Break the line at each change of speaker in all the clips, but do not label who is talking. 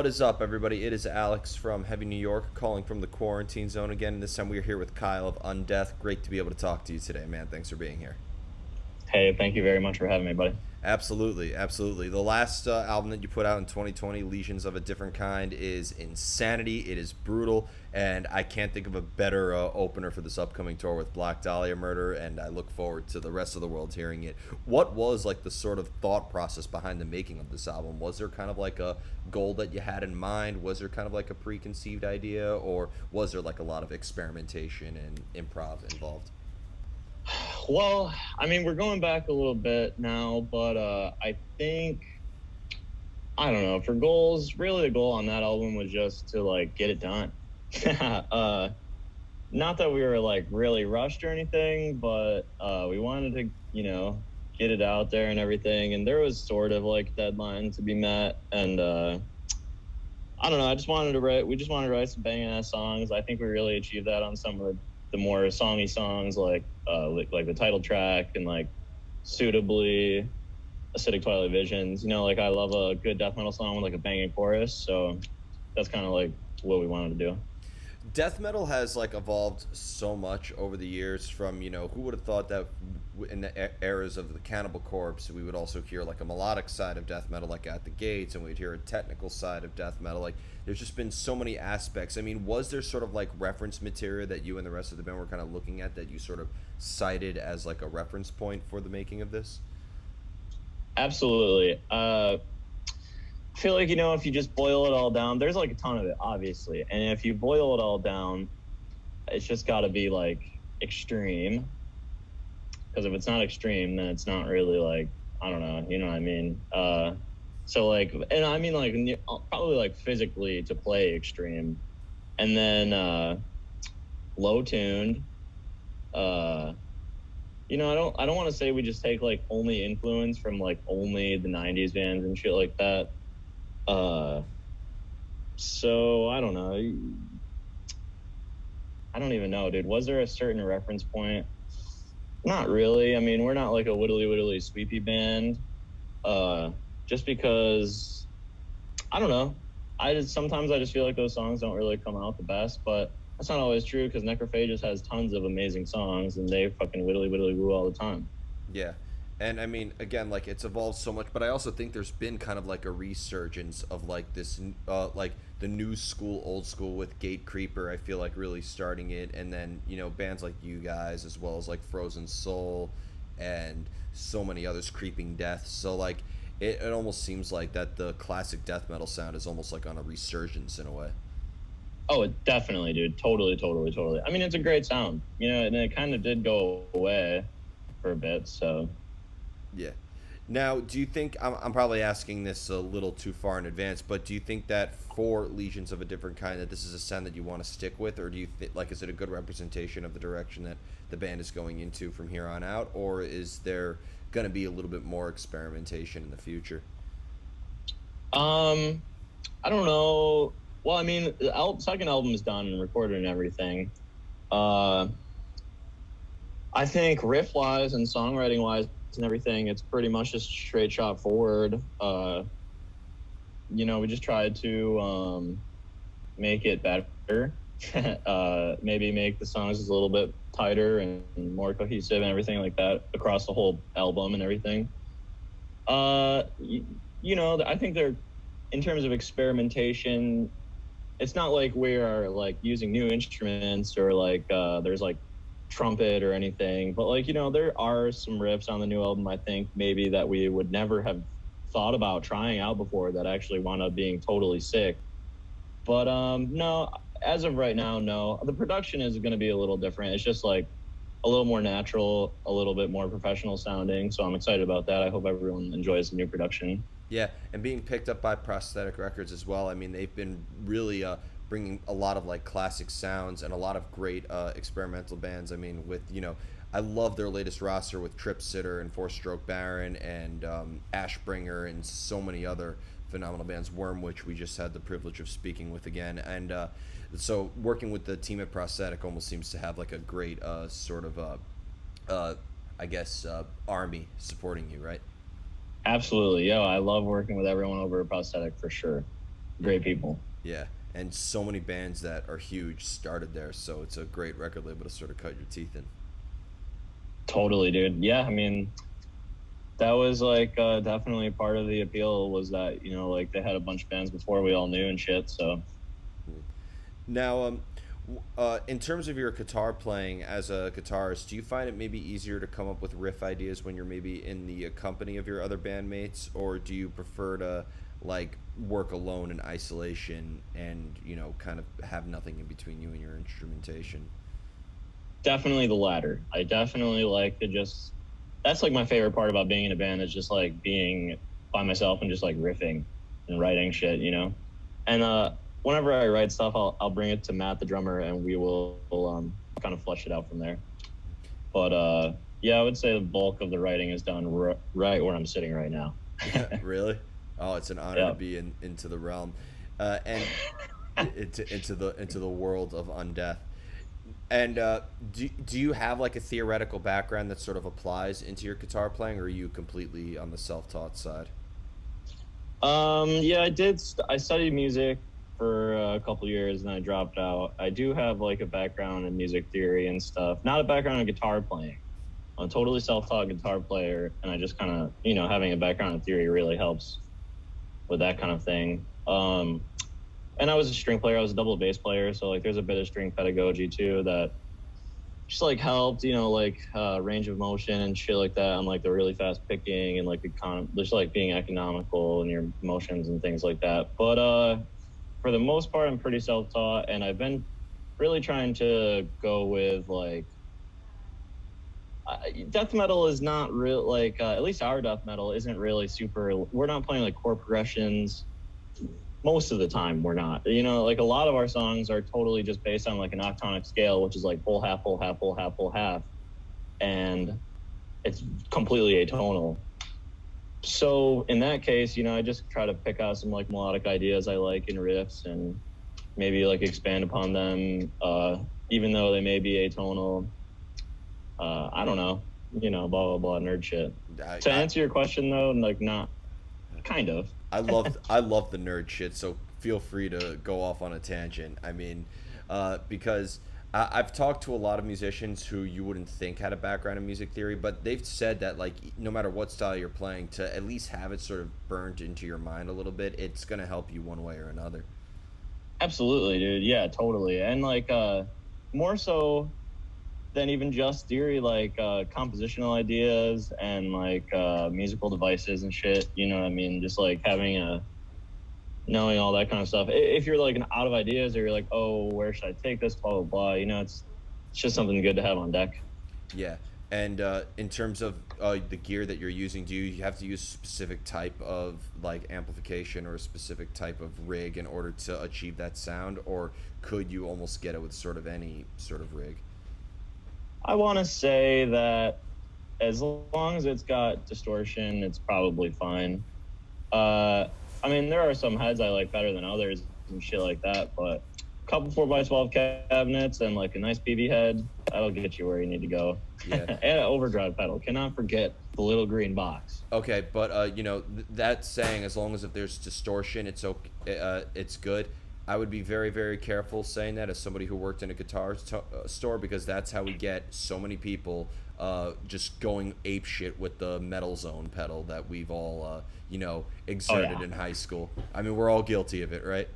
What is up, everybody? It is Alex from Heavy New York, calling from the quarantine zone again. This time we are here with Kyle of Undeath. Great to be able to talk to you today, man. Thanks for being here.
Hey, thank you very much for having me, buddy.
Absolutely, absolutely. The last album that you put out in 2020, Legions of a Different Kind, is insanity. It is brutal, and I can't think of a better opener for this upcoming tour with Black Dahlia Murder, and I look forward to the rest of the world hearing it. What was like the sort of thought process behind the making of this album? Was there kind of like a goal that you had in mind? Was there kind of like a preconceived idea, or was there like a lot of experimentation and improv involved?
Well, I mean, we're going back a little bit now, but I think, I don't know, for goals, really the goal on that album was just to like get it done. uh, Not that we were like really rushed or anything, but we wanted to, get it out there and everything. And there was sort of like a deadline to be met. And I don't know, we just wanted to write some banging ass songs. I think we really achieved that on some of the more songy songs like the title track and like Suitably, Acidic Twilight Visions. Like I love a good death metal song with like a banging chorus. So that's kind of like what we wanted to do.
Death metal has like evolved so much over the years from, who would have thought that in the eras of the Cannibal Corpse we would also hear like a melodic side of death metal like At the Gates, and we'd hear a technical side of death metal. Like there's just been so many aspects. I mean, was there sort of like reference material that you and the rest of the band were kind of looking at that you sort of cited as like a reference point for the making of this?
Absolutely. I feel like, if you just boil it all down, there's like a ton of it, obviously. And if you boil it all down, it's just got to be like extreme. Because if it's not extreme, then it's not really like, I don't know, you know what I mean? So like, and I mean like probably like physically to play extreme. And then low tuned. I don't want to say we just take like only influence from like only the 90s bands and shit like that. So I don't know. I don't even know, dude. Was there a certain reference point? Not really. I mean, we're not like a widdly sweepy band. Just because I don't know. Sometimes I just feel like those songs don't really come out the best, but that's not always true because Necrophagus has tons of amazing songs and they fucking widdly woo all the time.
Yeah. And I mean, again, like it's evolved so much, but I also think there's been kind of like a resurgence of like this, like the new school, old school with Gate Creeper. I feel like really starting it, and then bands like you guys, as well as like Frozen Soul, and so many others, Creeping Death. So like, it almost seems like that the classic death metal sound is almost like on a resurgence in a way.
Oh, definitely, dude. Totally. I mean, it's a great sound, and it kind of did go away for a bit, so.
Yeah. Now, do you think I'm probably asking this a little too far in advance, but do you think that for Legions of a Different Kind that this is a sound that you want to stick with, or do you like is it a good representation of the direction that the band is going into from here on out, or is there going to be a little bit more experimentation in the future?
I don't know. Well, I mean, the second album is done and recorded and everything. I think riff-wise and songwriting-wise and everything, it's pretty much just straight shot forward. We just tried to make it better. Maybe make the songs just a little bit tighter and more cohesive and everything like that across the whole album and everything. I think they're, in terms of experimentation, it's not like we are like using new instruments or like there's like trumpet or anything, but like there are some riffs on the new album I think maybe that we would never have thought about trying out before that actually wound up being totally sick. But no, as of right now, no. The production is going to be a little different. It's just like a little more natural, a little bit more professional sounding, so I'm excited about that. I hope everyone enjoys the new production.
Yeah, and being picked up by Prosthetic Records as well. I mean, they've been really bringing a lot of like classic sounds and a lot of great experimental bands. I mean, with I love their latest roster with Trip Sitter and Four Stroke Baron and Ashbringer and so many other phenomenal bands. Worm, which we just had the privilege of speaking with again, and so working with the team at Prosthetic almost seems to have like a great sort of army supporting you, right?
Absolutely. Yo, I love working with everyone over at Prosthetic for sure. great people.
Yeah, and so many bands that are huge started there, so it's a great record label to sort of cut your teeth in.
Totally, dude. Yeah, I mean, that was like definitely part of the appeal was that, like they had a bunch of bands before we all knew and shit. So
Now, in terms of your guitar playing as a guitarist, do you find it maybe easier to come up with riff ideas when you're maybe in the company of your other bandmates, or do you prefer to like work alone in isolation and kind of have nothing in between you and your instrumentation?
definitely the latter. I definitely like to just, that's like my favorite part about being in a band is just like being by myself and just like riffing and writing shit, And whenever I write stuff, I'll bring it to Matt, the drummer, and we will kind of flesh it out from there. But yeah, I would say the bulk of the writing is done right where I'm sitting right now.
Really? Oh, it's an honor to be into the realm, and into the world of Undeath. And do you have like a theoretical background that sort of applies into your guitar playing, or are you completely on the self-taught side?
Yeah, I did. I studied music for a couple years and I dropped out. I do have like a background in music theory and stuff. Not a background in guitar playing. I'm a totally self-taught guitar player, and I just kind of, having a background in theory really helps with that kind of thing. And I was a string player. I was a double bass player, so like there's a bit of string pedagogy too that just like helped, range of motion and shit like that, on like the really fast picking and like just like being economical in your motions and things like that. But for the most part, I'm pretty self-taught, and I've been really trying to go with like death metal is not real, like at least our death metal isn't really super. We're not playing like chord progressions most of the time. We're not, like a lot of our songs are totally just based on like an octonic scale, which is like full half, full half, full half, full half, and it's completely atonal. So in that case, I just try to pick out some like melodic ideas I like in riffs and maybe like expand upon them, even though they may be atonal. I don't know, blah blah blah, nerd shit. To answer your question though, like not kind of.
I love the nerd shit, so feel free to go off on a tangent. I mean, because I've talked to a lot of musicians who you wouldn't think had a background in music theory, but they've said that like no matter what style you're playing, to at least have it sort of burned into your mind a little bit, it's gonna help you one way or another.
Absolutely, dude. Yeah, totally. And like more so than even just theory, like compositional ideas and like musical devices and shit. You know what I mean? Just like knowing all that kind of stuff. If you're like out of ideas, or you're like, oh, where should I take this? Blah blah blah. It's just something good to have on deck.
Yeah. And in terms of the gear that you're using, do you have to use a specific type of like amplification or a specific type of rig in order to achieve that sound, or could you almost get it with sort of any sort of rig?
I want to say that as long as it's got distortion, it's probably fine. I mean, there are some heads I like better than others and shit like that, but a couple 4x12 cabinets and like a nice PV head, that'll get you where you need to go.
Yeah.
And an overdrive pedal. Cannot forget the little green box.
Okay, but that's saying as long as if there's distortion, it's okay, it's good. I would be very, very careful saying that as somebody who worked in a guitar store, because that's how we get so many people just going ape shit with the Metal Zone pedal that we've all, exerted in high school. I mean, we're all guilty of it, right?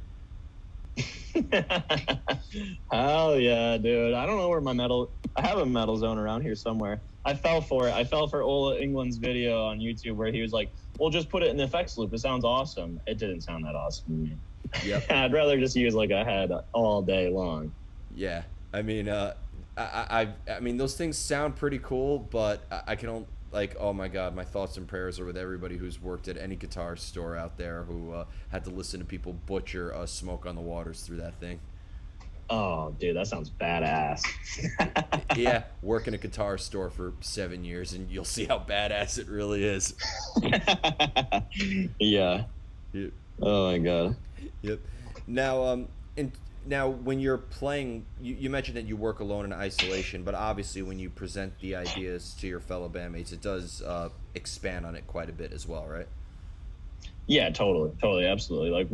Hell yeah, dude. I don't know where I have a Metal Zone around here somewhere. I fell for it. I fell for Ola England's video on YouTube where he was like, well, just put it in the effects loop. It sounds awesome. It didn't sound that awesome to me. Yep. I'd rather just use like a head all day long.
Yeah, I mean, I mean, those things sound pretty cool, but I can only like, oh my god, my thoughts and prayers are with everybody who's worked at any guitar store out there who had to listen to people butcher Smoke on the Waters through that thing.
Oh, dude, that sounds badass.
Yeah, work in a guitar store for 7 years, and you'll see how badass it really is.
Yeah.
Yep.
Oh my god.
Yep. Now, now when you're playing, you mentioned that you work alone in isolation, but obviously when you present the ideas to your fellow bandmates, it does expand on it quite a bit as well, right?
Yeah, totally, absolutely. Like,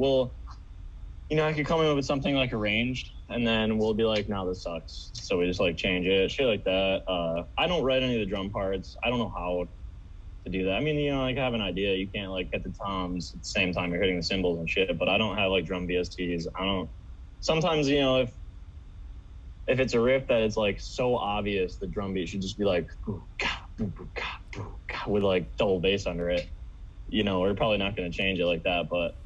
I could come in with something like arranged, and then we'll be like, no, this sucks. So we just like change it, shit like that. I don't write any of the drum parts. I don't know how to do that. I mean, like I have an idea. You can't like hit the toms at the same time you're hitting the cymbals and shit, but I don't have like drum VSTs. I don't, sometimes, if it's a riff that is like so obvious, the drum beat should just be like, with like double bass under it. We're probably not going to change it like that, but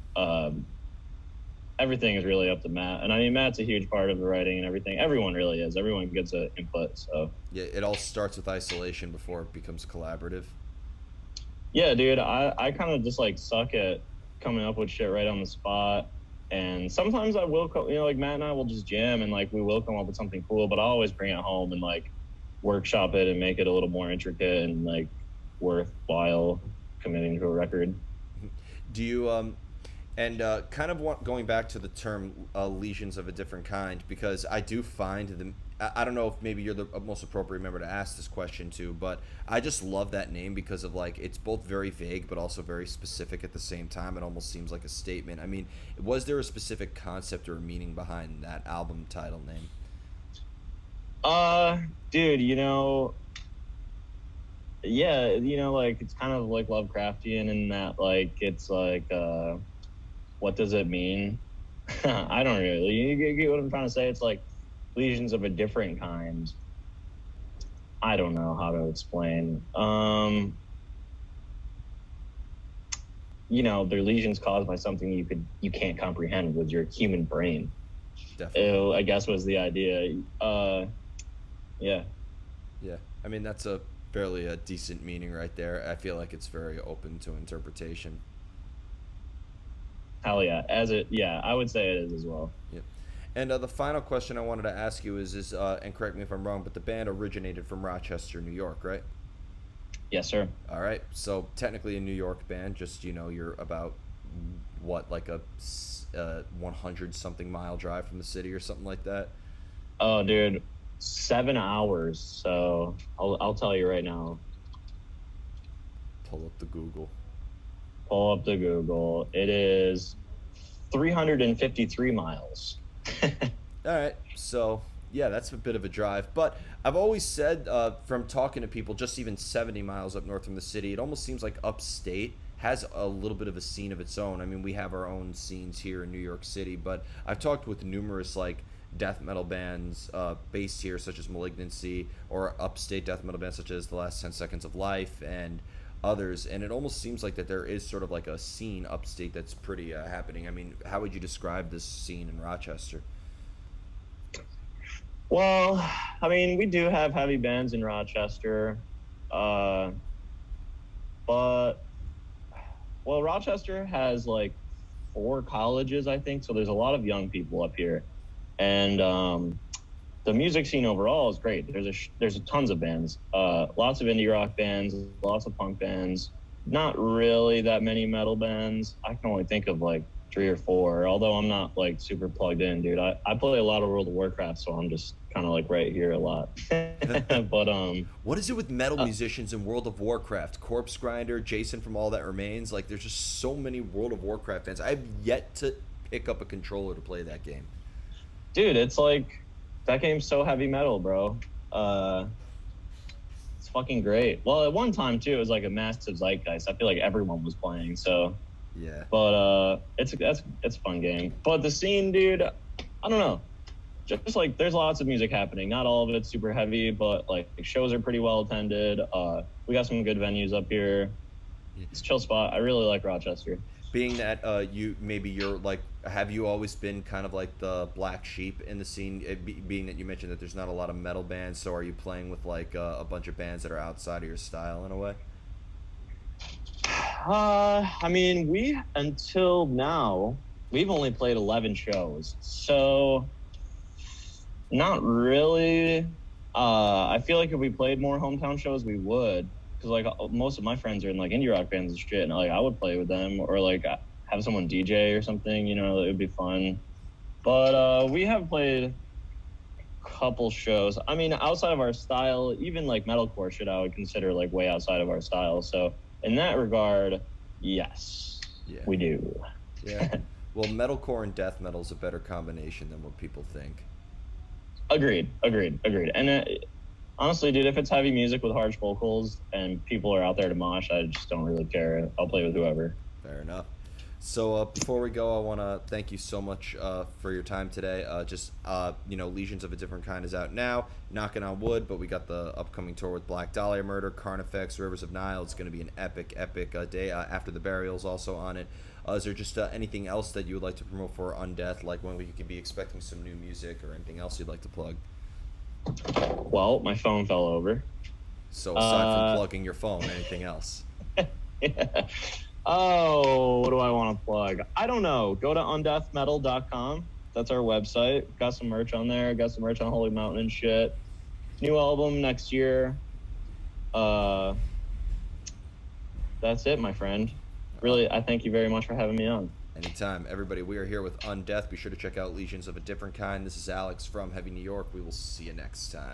everything is really up to Matt. And I mean, Matt's a huge part of the writing and everything. Everyone really is. Everyone gets an input. So
yeah, it all starts with isolation before it becomes collaborative.
Yeah, dude, I kind of just like suck at coming up with shit right on the spot. And sometimes I will, like Matt and I will just jam and like we will come up with something cool, but I'll always bring it home and like workshop it and make it a little more intricate and like worthwhile committing to a record.
Do you kind of going back to the term lesions of a different kind, because I do find them. I don't know if maybe you're the most appropriate member to ask this question to, but I just love that name because of like it's both very vague but also very specific at the same time. It almost seems like a statement. I mean, was there a specific concept or meaning behind that album title name?
Dude, yeah, like it's kind of like Lovecraftian in that like it's like what does it mean? I don't really. You get what I'm trying to say? It's like lesions of a different kind. I don't know how to explain. They're lesions caused by something you can't comprehend with your human brain.
Definitely.
I guess was the idea. Yeah.
Yeah. I mean, that's a fairly decent meaning right there. I feel like it's very open to interpretation.
Hell yeah. I would say it is as well.
Yeah. And the final question I wanted to ask you is and correct me if I'm wrong, but the band originated from Rochester, New York, right?
Yes, sir.
All right. So technically a New York band, just, you're about, what, like a 100-something mile drive from the city or something like that?
Oh, dude, 7 hours. So I'll tell you right now.
Pull up the Google.
It is 353 miles.
All right. So, yeah, that's a bit of a drive. But I've always said from talking to people, just even 70 miles up north from the city, it almost seems like upstate has a little bit of a scene of its own. I mean, we have our own scenes here in New York City, but I've talked with numerous, like, death metal bands based here, such as Malignancy, or upstate death metal bands such as The Last 10 Seconds of Life, and others, and it almost seems like that there is sort of like a scene upstate that's pretty happening. I mean, how would you describe this scene in Rochester?
Well, I mean, we do have heavy bands in Rochester, but Rochester has like 4 colleges, I think, so there's a lot of young people up here, and the music scene overall is great. There's tons of bands, lots of indie rock bands, lots of punk bands, not really that many metal bands. I can only think of like 3 or 4, although I'm not like super plugged in, dude. I play a lot of World of Warcraft, so I'm just kind of like right here a lot. But
what is it with metal musicians in World of Warcraft? Corpse Grinder, Jason from All That Remains, like there's just so many World of Warcraft fans. I've yet to pick up a controller to play that game.
Dude, it's like that game's so heavy metal, bro. It's fucking great. Well, at one time too, it was like a massive zeitgeist. I feel like everyone was playing. So
yeah.
But it's a fun game. But the scene, dude, I don't know. Just like there's lots of music happening. Not all of it's super heavy, but like shows are pretty well attended. We got some good venues up here. It's a chill spot. I really like Rochester.
Being that you're like, have you always been kind of like the black sheep in the scene? Being that you mentioned that there's not a lot of metal bands, so are you playing with like a bunch of bands that are outside of your style in a way?
I mean, until now, we've only played 11 shows, so not really. I feel like if we played more hometown shows, we would. Because like most of my friends are in like indie rock bands and shit, and like I would play with them or like have someone DJ or something. It would be fun. But we have played a couple shows. I mean, outside of our style, even like metalcore shit, I would consider like way outside of our style. So in that regard, yes, we do.
Yeah. Well, metalcore and death metal is a better combination than what people think.
Agreed. And honestly, dude, if it's heavy music with harsh vocals and people are out there to mosh, I just don't really care. I'll play with whoever.
Fair enough. So before we go, I want to thank you so much for your time today. Legions of a Different Kind is out now, knocking on wood, but we got the upcoming tour with Black Dahlia Murder, Carnifex, Rivers of Nile. It's going to be an epic day. After the Burial's also on it. Is there just anything else that you would like to promote for Undeath, like when we could be expecting some new music or anything else you'd like to plug?
Well, my phone fell over.
So aside from plugging your phone, anything else?
Yeah. Oh, what do I want to plug? I don't know. Go to undeathmetal.com. That's our website. Got some merch on there. Got some merch on Holy Mountain and shit. New album next year. That's it, my friend. Really, I thank you very much for having me on.
Anytime. Everybody, we are here with Undeath. Be sure to check out Legions of a Different Kind. This is Alex from Heavy New York. We will see you next time.